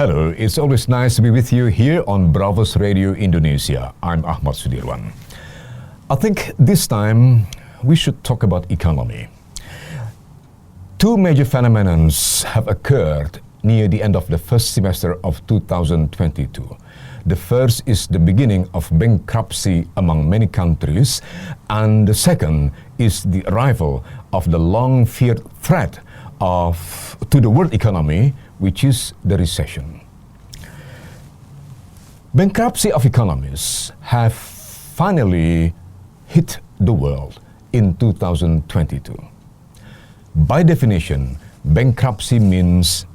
Hello, it's always nice to be with you here on Bravos Radio Indonesia. I'm Ahmad Sudirwan. I think this time we should talk about economy. Two major phenomena have occurred near the end of the first semester of 2022. The first is the beginning of bankruptcy among many countries, and the second is the arrival of the long-feared threat to the world economy, which is the recession. Bankruptcy of economies have finally hit the world in 2022. By definition, bankruptcy means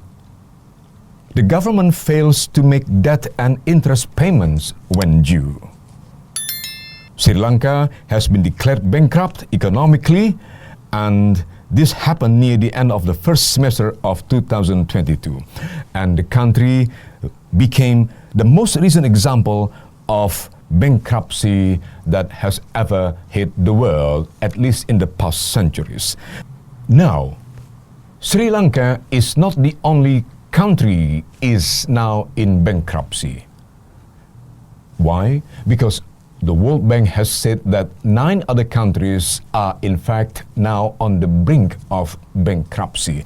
the government fails to make debt and interest payments when due. Sri Lanka has been declared bankrupt economically, and this happened near the end of the first semester of 2022, and the country became the most recent example of bankruptcy that has ever hit the world, at least in the past centuries. Now, Sri Lanka is not the only country is now in bankruptcy. Why? Because the World Bank has said that 9 other countries are in fact now on the brink of bankruptcy.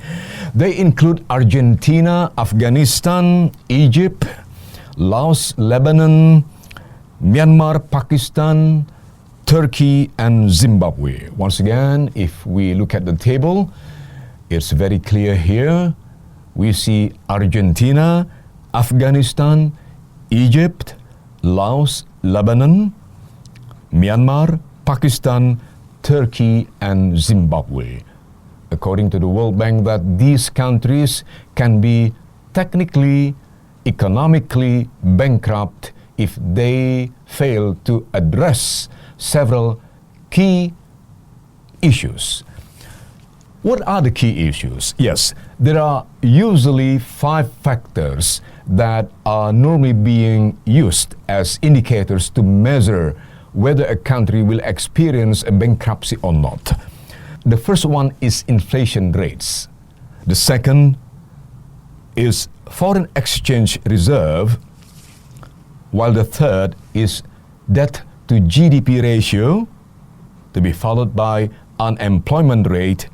They include Argentina, Afghanistan, Egypt, Laos, Lebanon, Myanmar, Pakistan, Turkey, and Zimbabwe. Once again, if we look at the table, it's very clear here. We see Argentina, Afghanistan, Egypt, Laos, Lebanon, Myanmar, Pakistan, Turkey, and Zimbabwe. According to the World Bank, that these countries can be technically, economically bankrupt if they fail to address several key issues. What are the key issues? Yes, there are usually 5 factors that are normally being used as indicators to measure whether a country will experience a bankruptcy or not. The first one is inflation rates. The second is foreign exchange reserve, while the third is debt to GDP ratio, to be followed by unemployment rate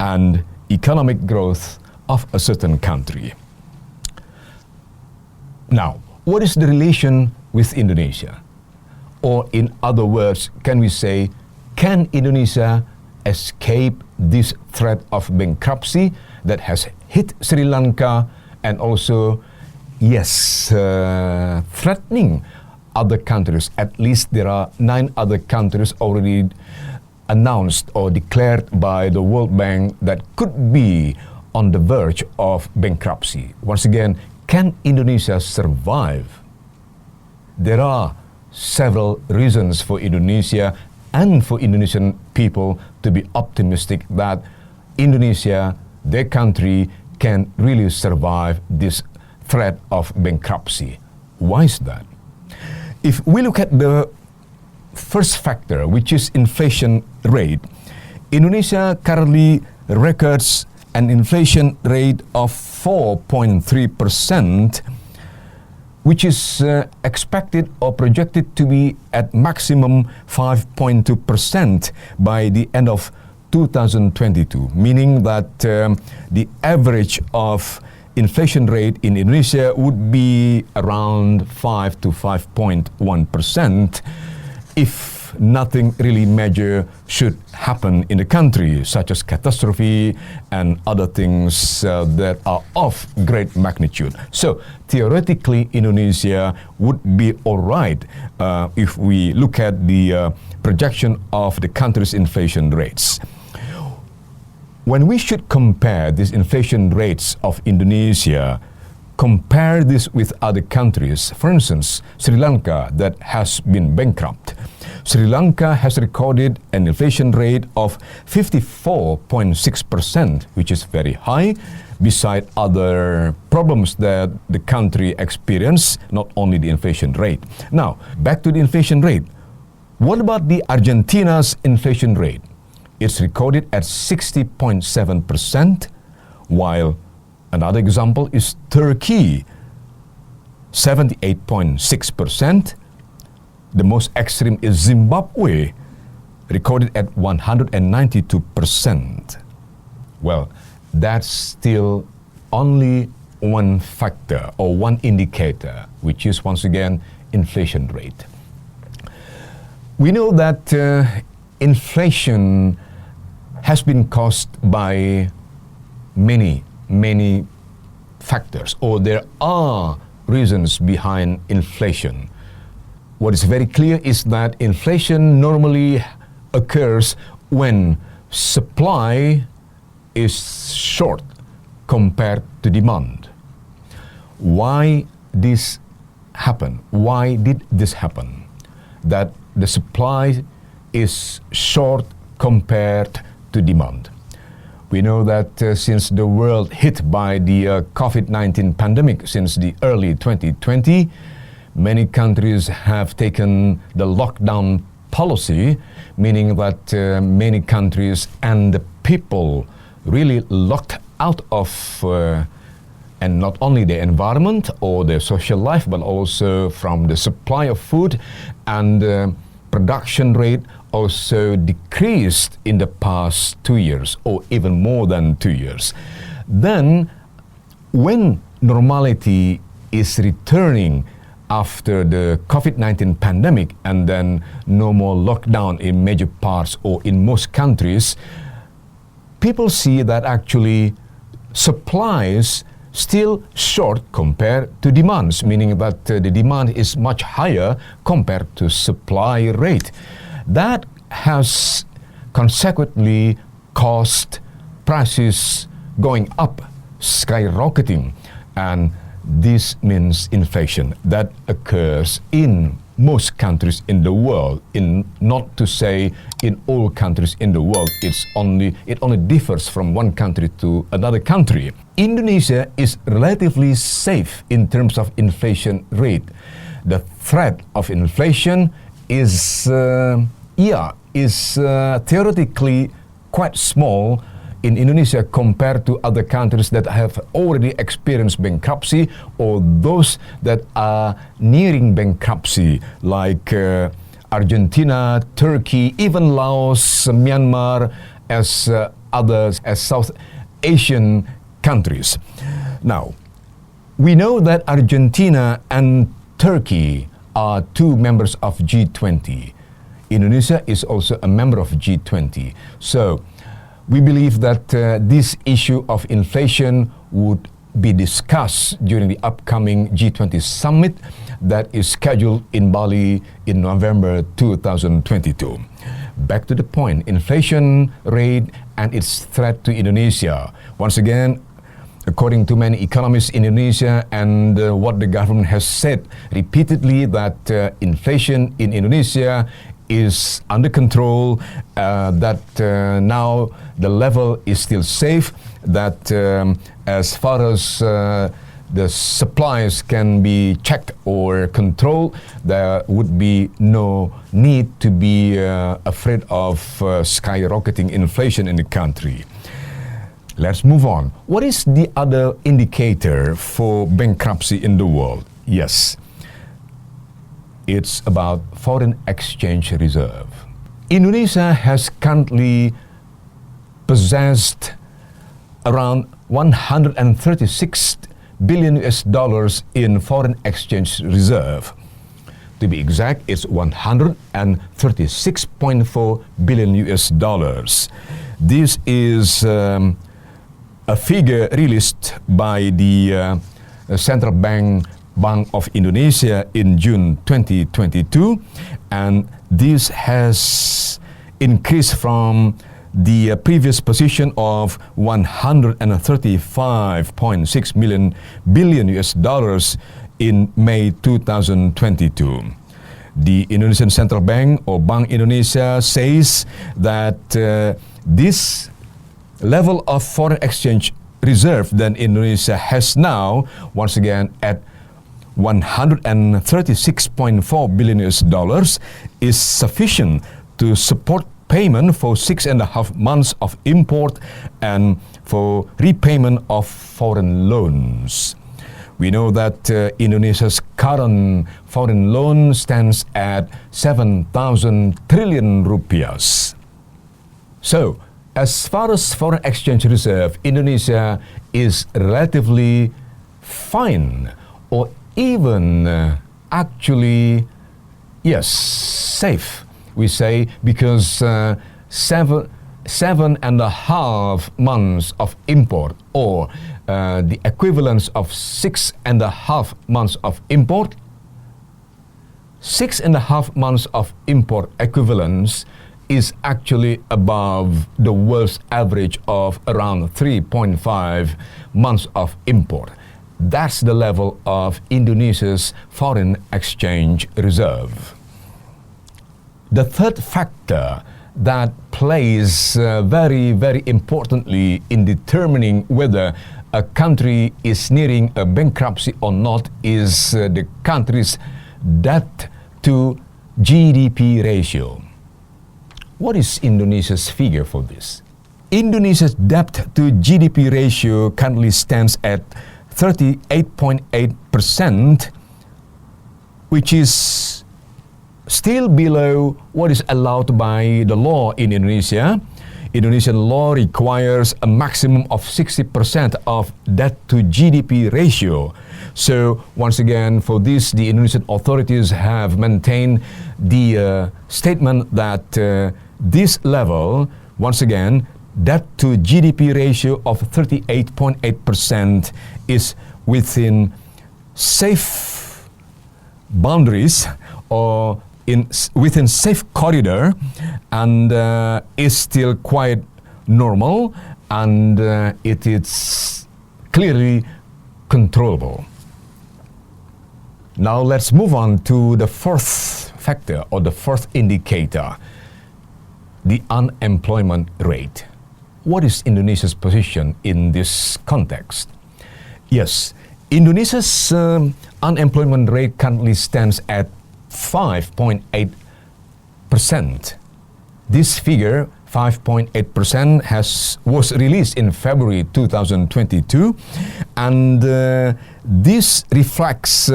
and economic growth of a certain country. Now, what is the relation with Indonesia? Or in other words, can we say, can Indonesia escape this threat of bankruptcy that has hit Sri Lanka and also, threatening other countries? At least there are 9 other countries already announced or declared by the World Bank that could be on the verge of bankruptcy. Once again, can Indonesia survive? There are several reasons for Indonesia and for Indonesian people to be optimistic that Indonesia, their country, can really survive this threat of bankruptcy. Why is that? If we look at the first factor, which is inflation rate, Indonesia currently records an inflation rate of 4.3%, which is expected or projected to be at maximum 5.2% by the end of 2022, meaning that the average of inflation rate in Indonesia would be around 5 to 5.1% if nothing really major should happen in the country, such as catastrophe and other things that are of great magnitude. So theoretically, Indonesia would be all right if we look at the projection of the country's inflation rates. When we should compare these inflation rates of Indonesia, compare this with other countries, for instance, Sri Lanka that has been bankrupt. Sri Lanka has recorded an inflation rate of 54.6%, which is very high, beside other problems that the country experienced, not only the inflation rate. Now, back to the inflation rate. What about the Argentina's inflation rate? It's recorded at 60.7%, while another example is Turkey, 78.6%. The most extreme is Zimbabwe, recorded at 192%. Well, that's still only one factor or one indicator, which is once again inflation rate. We know that inflation has been caused by many factors, or there are reasons behind inflation. What is very clear is that inflation normally occurs when supply is short compared to demand. Why this happen? Why did this happen? That the supply is short compared to demand. We know that since the world hit by the COVID-19 pandemic since the early 2020, many countries have taken the lockdown policy, meaning that many countries and the people really locked out of and not only the environment or their social life, but also from the supply of food, and production rate also decreased in the past 2 years, or even more than 2 years. Then, when normality is returning after the COVID-19 pandemic, and then no more lockdown in major parts or in most countries, people see that actually supplies still short compared to demands, meaning that the demand is much higher compared to supply rate. That has consequently caused prices going up, skyrocketing, and this means inflation that occurs in most countries in the world, not to say in all countries in the world. It only differs from one country to another country. Indonesia is relatively safe in terms of inflation rate. The threat of inflation is theoretically quite small in Indonesia compared to other countries that have already experienced bankruptcy, or those that are nearing bankruptcy, like Argentina, Turkey, even Laos, Myanmar, as others, as South Asian countries. Now, we know that Argentina and Turkey are two members of G20. Indonesia is also a member of G20. So, we believe that this issue of inflation would be discussed during the upcoming G20 summit that is scheduled in Bali in November 2022. Back to the point, inflation rate and its threat to Indonesia. Once again, according to many economists in Indonesia and what the government has said repeatedly, that inflation in Indonesia is under control, that now the level is still safe, that as far as the supplies can be checked or controlled, there would be no need to be afraid of skyrocketing inflation in the country. Let's move on. What is the other indicator for bankruptcy in the world? Yes, it's about foreign exchange reserve. Indonesia has currently possessed around 136 billion US dollars in foreign exchange reserve. To be exact, it's 136.4 billion US dollars. This is a figure released by the Central Bank of Indonesia in June 2022, and this has increased from the previous position of 135.6 billion US dollars in May 2022. The Indonesian Central Bank, or Bank Indonesia, says that this level of foreign exchange reserve that Indonesia has now, once again at 136.4 billion US dollars, is sufficient to support payment for 6.5 months of import and for repayment of foreign loans. We know that Indonesia's current foreign loan stands at 7,000 trillion rupiahs. So, as far as foreign exchange reserve, Indonesia is relatively fine, or even actually, yes, safe, we say, because 7.5 months of import, or the equivalence of 6.5 months of import, 6.5 months of import equivalence is actually above the world's average of around 3.5 months of import. That's the level of Indonesia's foreign exchange reserve. The third factor that plays very, very importantly in determining whether a country is nearing a bankruptcy or not is the country's debt to GDP ratio. What is Indonesia's figure for this? Indonesia's debt to GDP ratio currently stands at 38.8%, which is still below what is allowed by the law in Indonesia. Indonesian law requires a maximum of 60% of debt to GDP ratio. So once again, for this, the Indonesian authorities have maintained the statement that this level, once again, debt to GDP ratio of 38.8% is within safe boundaries, or within safe corridor, and is still quite normal, and it is clearly controllable. Now let's move on to the fourth factor, or the fourth indicator, the unemployment rate. What is Indonesia's position in this context? Yes, Indonesia's unemployment rate currently stands at 5.8%. This figure, 5.8%, was released in February 2022, and this reflects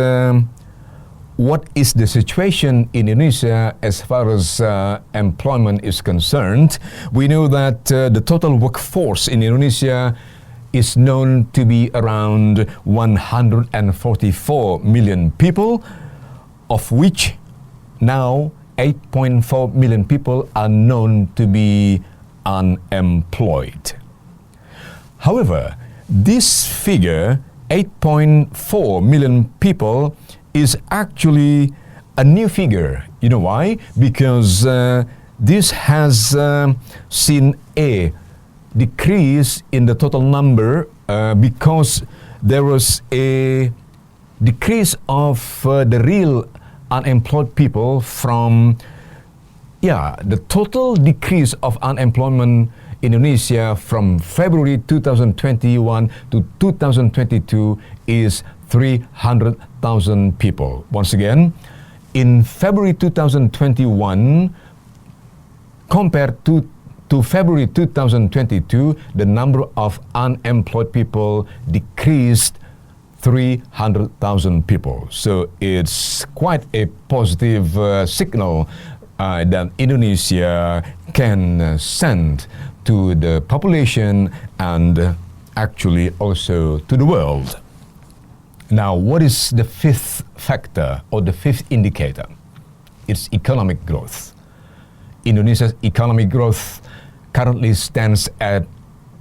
what is the situation in Indonesia as far as employment is concerned. We know that the total workforce in Indonesia is known to be around 144 million people, of which now 8.4 million people are known to be unemployed. However, this figure, 8.4 million people, is actually a new figure. You know why? Because this has seen a decrease in the total number because there was a decrease of the real unemployed people from, the total decrease of unemployment in Indonesia from February 2021 to 2022 is 300,000 people. Once again, in February 2021, compared to February 2022, the number of unemployed people decreased 300,000 people. So it's quite a positive signal that Indonesia can send to the population and actually also to the world. Now, what is the fifth factor, or the fifth indicator? It's economic growth. Indonesia's economic growth currently stands at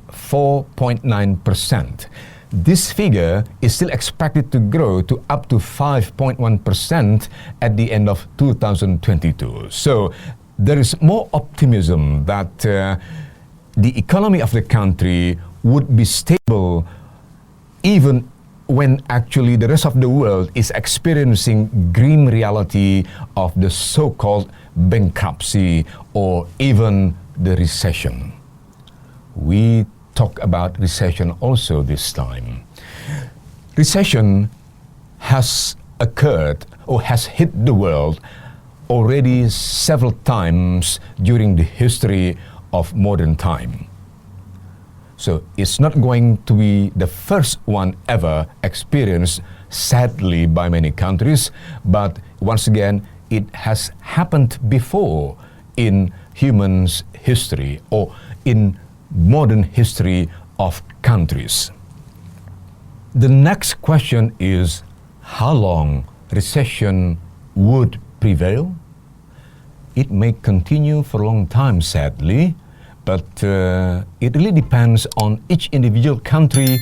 4.9%. This figure is still expected to grow to up to 5.1% at the end of 2022. So there is more optimism that the economy of the country would be stable even when actually the rest of the world is experiencing grim reality of the so-called bankruptcy or even the recession. We talk about recession also this time. Recession has occurred or has hit the world already several times during the history of modern time. So it's not going to be the first one ever experienced, sadly, by many countries. But once again, it has happened before in humans' history or in modern history of countries. The next question is, how long recession would prevail? It may continue for a long time, sadly, but it really depends on each individual country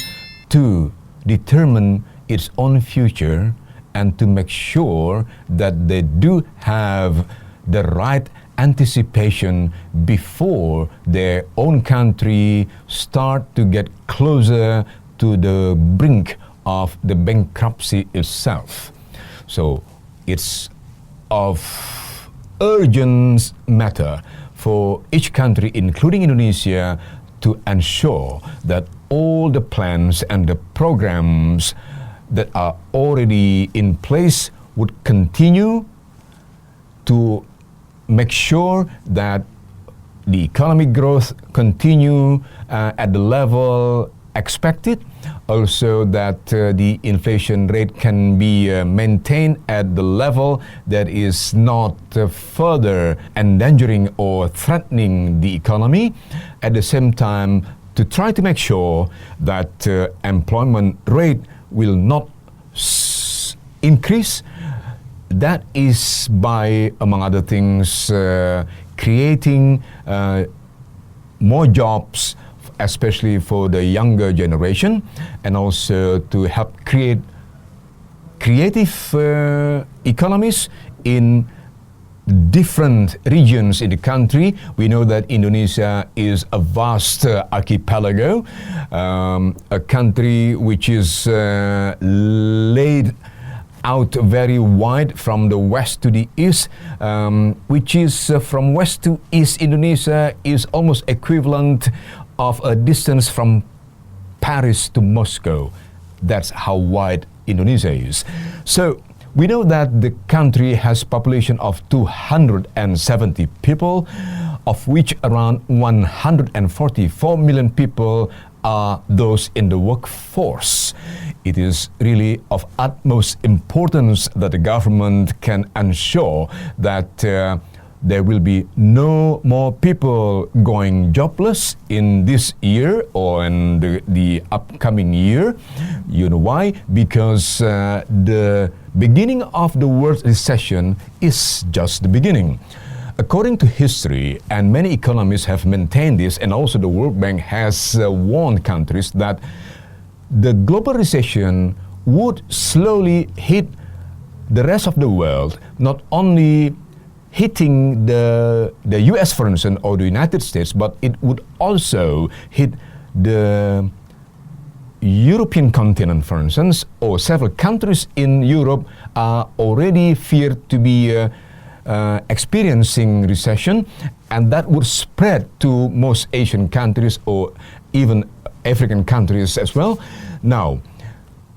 to determine its own future and to make sure that they do have the right anticipation before their own country start to get closer to the brink of the bankruptcy itself. So it's of urgent matter for each country, including Indonesia, to ensure that all the plans and the programs that are already in place would continue to make sure that the economic growth continue at the level expected, also that the inflation rate can be maintained at the level that is not further endangering or threatening the economy. At the same time, to try to make sure that employment rate will not increase. That is by, among other things, creating more jobs, especially for the younger generation, and also to help create creative economies in different regions in the country. We know that Indonesia is a vast archipelago, a country which is laid out very wide from the west to the east, which is from west to east. Indonesia is almost equivalent of a distance from Paris to Moscow. That's how wide Indonesia is. So we know that the country has population of 270 people, of which around 144 million people are those in the workforce. It is really of utmost importance that the government can ensure that there will be no more people going jobless in this year or in the upcoming year. You know why? Because the beginning of the world recession is just the beginning. According to history, and many economists have maintained this, and also the World Bank has warned countries that the global recession would slowly hit the rest of the world, not only hitting the US, for instance, or the United States, but it would also hit the European continent, for instance, or several countries in Europe are already feared to be experiencing recession, and that would spread to most Asian countries or even African countries as well. Now,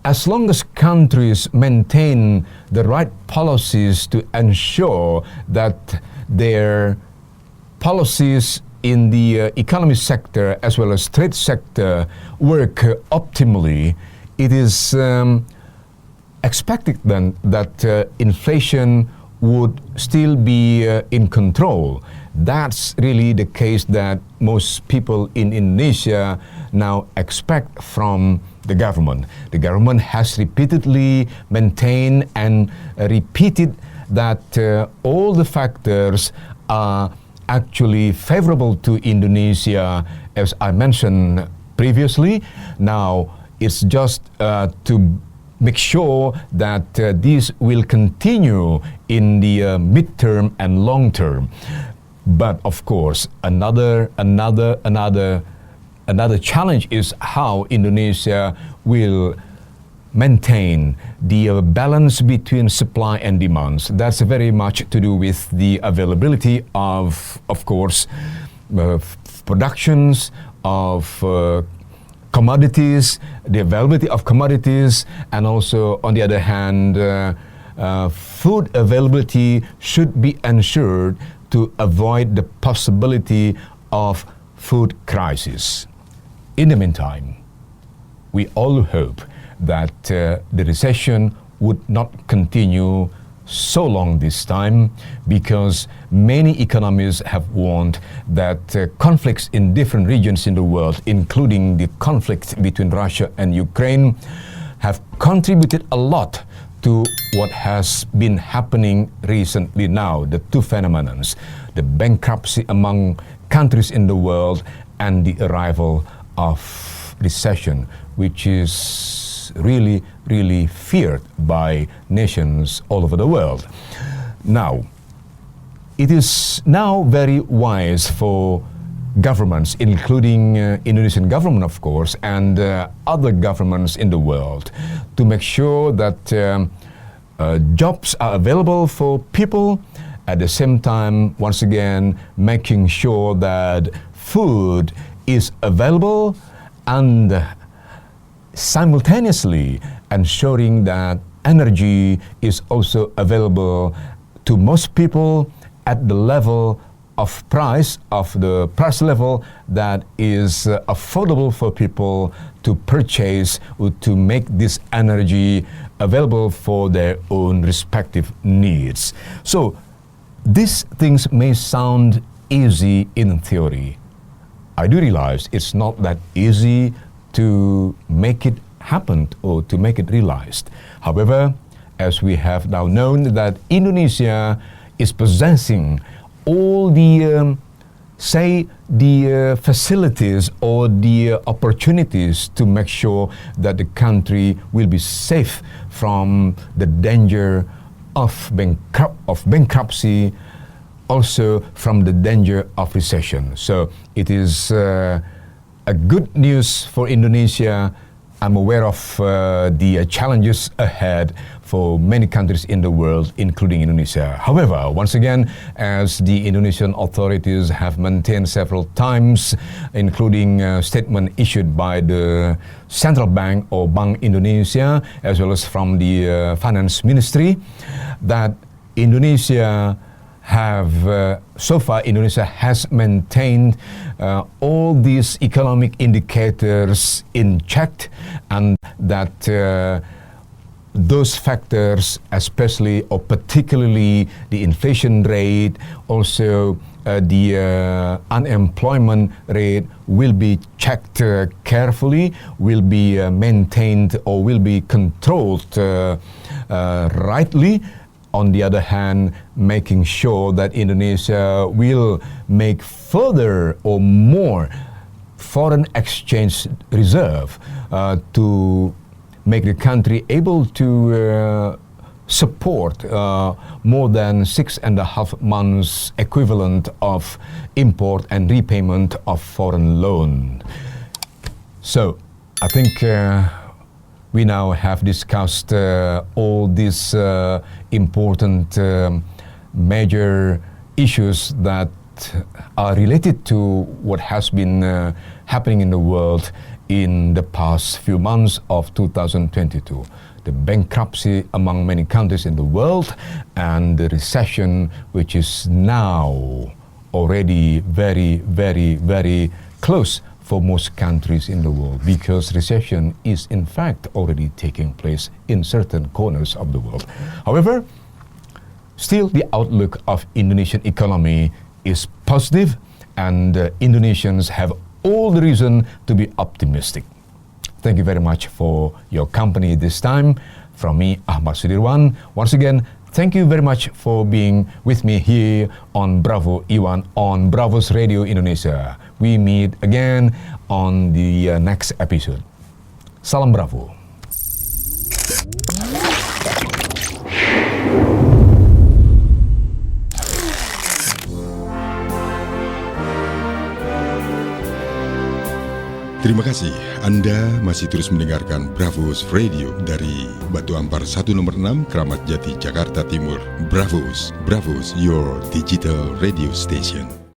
as long as countries maintain the right policies to ensure that their policies in the economy sector as well as trade sector work optimally, it is expected then that inflation would still be in control. That's really the case that most people in Indonesia now expect from the government. The government has repeatedly maintained and repeated that all the factors are actually favorable to Indonesia, as I mentioned previously. Now, it's just to make sure that this will continue in the midterm and long term. But of course, another challenge is how Indonesia will maintain the balance between supply and demands. That's very much to do with the availability of course, productions of commodities, the availability of commodities, and also, on the other hand, food availability should be ensured to avoid the possibility of food crisis. In the meantime, we all hope that the recession would not continue so long this time, because many economists have warned that conflicts in different regions in the world, including the conflict between Russia and Ukraine, have contributed a lot to what has been happening recently now, the two phenomena, the bankruptcy among countries in the world and the arrival of recession, which is really, really feared by nations all over the world. Now, it is now very wise for governments, including Indonesian government, of course, and other governments in the world, to make sure that jobs are available for people, at the same time, once again, making sure that food is available, and simultaneously ensuring that energy is also available to most people at the level of the price level that is affordable for people to purchase or to make this energy available for their own respective needs. So these things may sound easy in theory. I do realize it's not that easy to make it happen or to make it realized. However, as we have now known that Indonesia is possessing all the facilities or the opportunities to make sure that the country will be safe from the danger of bankruptcy, also from the danger of recession. So it is a good news for Indonesia. I'm aware of the challenges ahead for many countries in the world, including Indonesia. However, once again, as the Indonesian authorities have maintained several times, including a statement issued by the Central Bank or Bank Indonesia, as well as from the Finance Ministry, that Indonesia has maintained all these economic indicators in check, and that those factors, especially or particularly the inflation rate, also the unemployment rate, will be checked carefully, will be maintained or will be controlled rightly. On the other hand, making sure that Indonesia will make further or more foreign exchange reserve to make the country able to support more than 6.5 months equivalent of import and repayment of foreign loan. So I think we now have discussed all these important major issues that are related to what has been happening in the world in the past few months of 2022. The bankruptcy among many countries in the world, and the recession, which is now already very, very, very close for most countries in the world, because recession is in fact already taking place in certain corners of the world. However, still the outlook of Indonesian economy is positive, and Indonesians have all the reason to be optimistic. Thank you very much for your company this time. From me, Ahmad Sudirwan, once again, thank you very much for being with me here on Bravo Iwan on Bravo's Radio Indonesia. We meet again on the next episode. Salam Bravo. Terima kasih, Anda masih terus mendengarkan Bravo's Radio dari Batu Ampar 1 nomor 6, Kramat Jati, Jakarta Timur. Bravo's, your digital radio station.